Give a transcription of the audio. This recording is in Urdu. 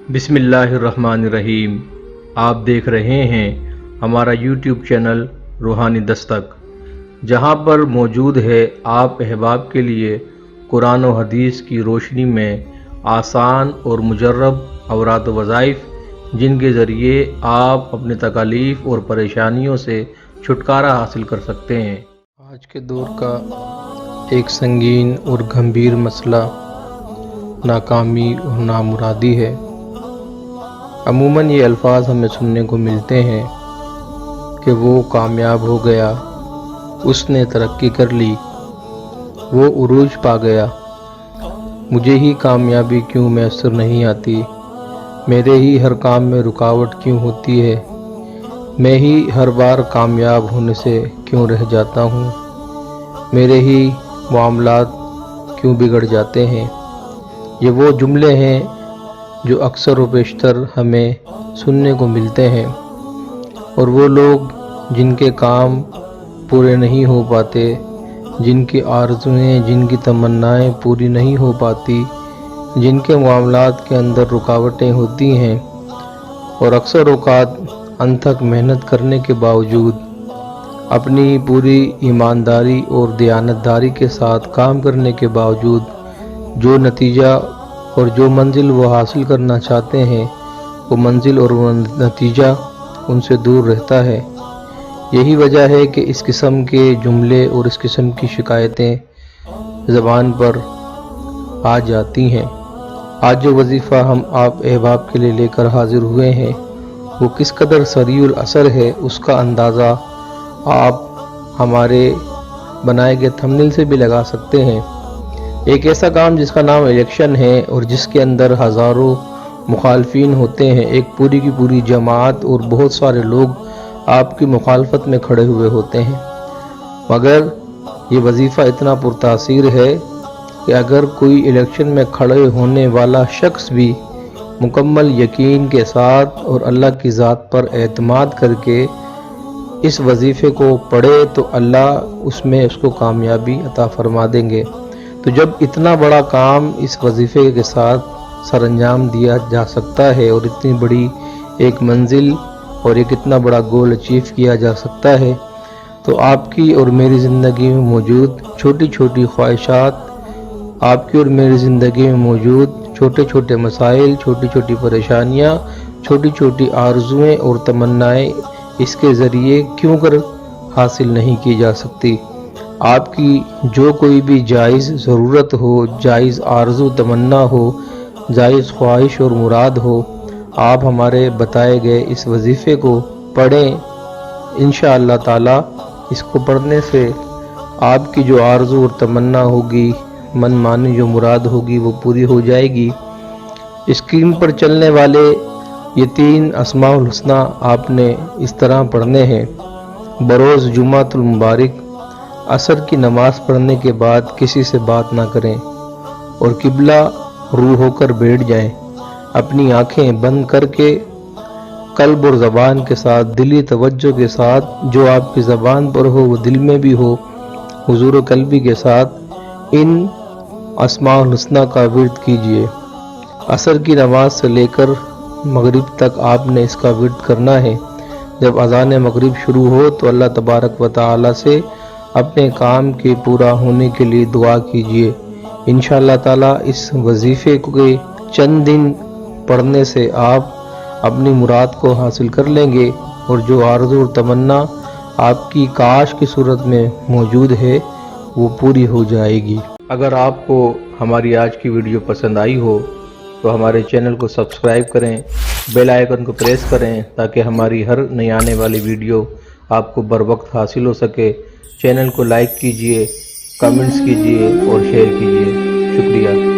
بسم اللہ الرحمن الرحیم۔ آپ دیکھ رہے ہیں ہمارا یوٹیوب چینل روحانی دستک، جہاں پر موجود ہے آپ احباب کے لیے قرآن و حدیث کی روشنی میں آسان اور مجرب اوراد و وظائف، جن کے ذریعے آپ اپنے تکالیف اور پریشانیوں سے چھٹکارا حاصل کر سکتے ہیں۔ آج کے دور کا ایک سنگین اور گمبھیر مسئلہ ناکامی اور نامرادی ہے۔ عموماً یہ الفاظ ہمیں سننے کو ملتے ہیں کہ وہ کامیاب ہو گیا، اس نے ترقی کر لی، وہ عروج پا گیا، مجھے ہی کامیابی کیوں میسر نہیں آتی، میرے ہی ہر کام میں رکاوٹ کیوں ہوتی ہے، میں ہی ہر بار کامیاب ہونے سے کیوں رہ جاتا ہوں، میرے ہی معاملات کیوں بگڑ جاتے ہیں۔ یہ وہ جملے ہیں جو اکثر و بیشتر ہمیں سننے کو ملتے ہیں، اور وہ لوگ جن کے کام پورے نہیں ہو پاتے، جن کی آرزویں، جن کی تمنائیں پوری نہیں ہو پاتی، جن کے معاملات کے اندر رکاوٹیں ہوتی ہیں، اور اکثر اوقات انتھک محنت کرنے کے باوجود، اپنی پوری ایمانداری اور دیانتداری کے ساتھ کام کرنے کے باوجود جو نتیجہ اور جو منزل وہ حاصل کرنا چاہتے ہیں، وہ منزل اور وہ نتیجہ ان سے دور رہتا ہے۔ یہی وجہ ہے کہ اس قسم کے جملے اور اس قسم کی شکایتیں زبان پر آ جاتی ہیں۔ آج جو وظیفہ ہم آپ احباب کے لیے لے کر حاضر ہوئے ہیں، وہ کس قدر سریع الاثر ہے، اس کا اندازہ آپ ہمارے بنائے گئے تھمبنیل سے بھی لگا سکتے ہیں۔ ایک ایسا کام جس کا نام الیکشن ہے اور جس کے اندر ہزاروں مخالفین ہوتے ہیں، ایک پوری کی پوری جماعت اور بہت سارے لوگ آپ کی مخالفت میں کھڑے ہوئے ہوتے ہیں، مگر یہ وظیفہ اتنا پرتاثیر ہے کہ اگر کوئی الیکشن میں کھڑے ہونے والا شخص بھی مکمل یقین کے ساتھ اور اللہ کی ذات پر اعتماد کر کے اس وظیفے کو پڑھے تو اللہ اس میں اس کو کامیابی عطا فرما دیں گے۔ تو جب اتنا بڑا کام اس وظیفے کے ساتھ سر انجام دیا جا سکتا ہے اور اتنی بڑی ایک منزل اور ایک اتنا بڑا گول اچیو کیا جا سکتا ہے، تو آپ کی اور میری زندگی میں موجود چھوٹی چھوٹی خواہشات، آپ کی اور میری زندگی میں موجود چھوٹے چھوٹے مسائل، چھوٹی چھوٹی پریشانیاں، چھوٹی چھوٹی آرزویں اور تمنائیں اس کے ذریعے کیوں کر حاصل نہیں کی جا سکتی۔ آپ کی جو کوئی بھی جائز ضرورت ہو، جائز آرزو تمنا ہو، جائز خواہش اور مراد ہو، آپ ہمارے بتائے گئے اس وظیفے کو پڑھیں۔ انشاءاللہ تعالی اس کو پڑھنے سے آپ کی جو آرزو اور تمنا ہوگی، من مانی جو مراد ہوگی، وہ پوری ہو جائے گی۔ اسکرین پر چلنے والے یہ 3 اسماء الحسنی آپ نے اس طرح پڑھنے ہیں: بروز جمعۃ المبارک، عصر کی نماز پڑھنے کے بعد کسی سے بات نہ کریں اور قبلہ رو ہو کر بیٹھ جائیں، اپنی آنکھیں بند کر کے قلب اور زبان کے ساتھ، دلی توجہ کے ساتھ، جو آپ کی زبان پر ہو وہ دل میں بھی ہو، حضور قلبی کے ساتھ ان اسماء الحسنی کا ورد کیجئے۔ عصر کی نماز سے لے کر مغرب تک آپ نے اس کا ورد کرنا ہے۔ جب اذان مغرب شروع ہو تو اللہ تبارک و تعالی سے اپنے کام کے پورا ہونے کے لیے دعا کیجئے۔ انشاءاللہ تعالی اس وظیفے کے چند دن پڑھنے سے آپ اپنی مراد کو حاصل کر لیں گے، اور جو آرزو اور تمنا آپ کی کاش کی صورت میں موجود ہے وہ پوری ہو جائے گی۔ اگر آپ کو ہماری آج کی ویڈیو پسند آئی ہو تو ہمارے چینل کو سبسکرائب کریں، بیل آئیکن کو پریس کریں تاکہ ہماری ہر نئی آنے والی ویڈیو آپ کو بر وقت حاصل ہو سکے۔ چینل کو لائک کیجئے، کمنٹس کیجئے اور شیئر کیجئے۔ شکریہ۔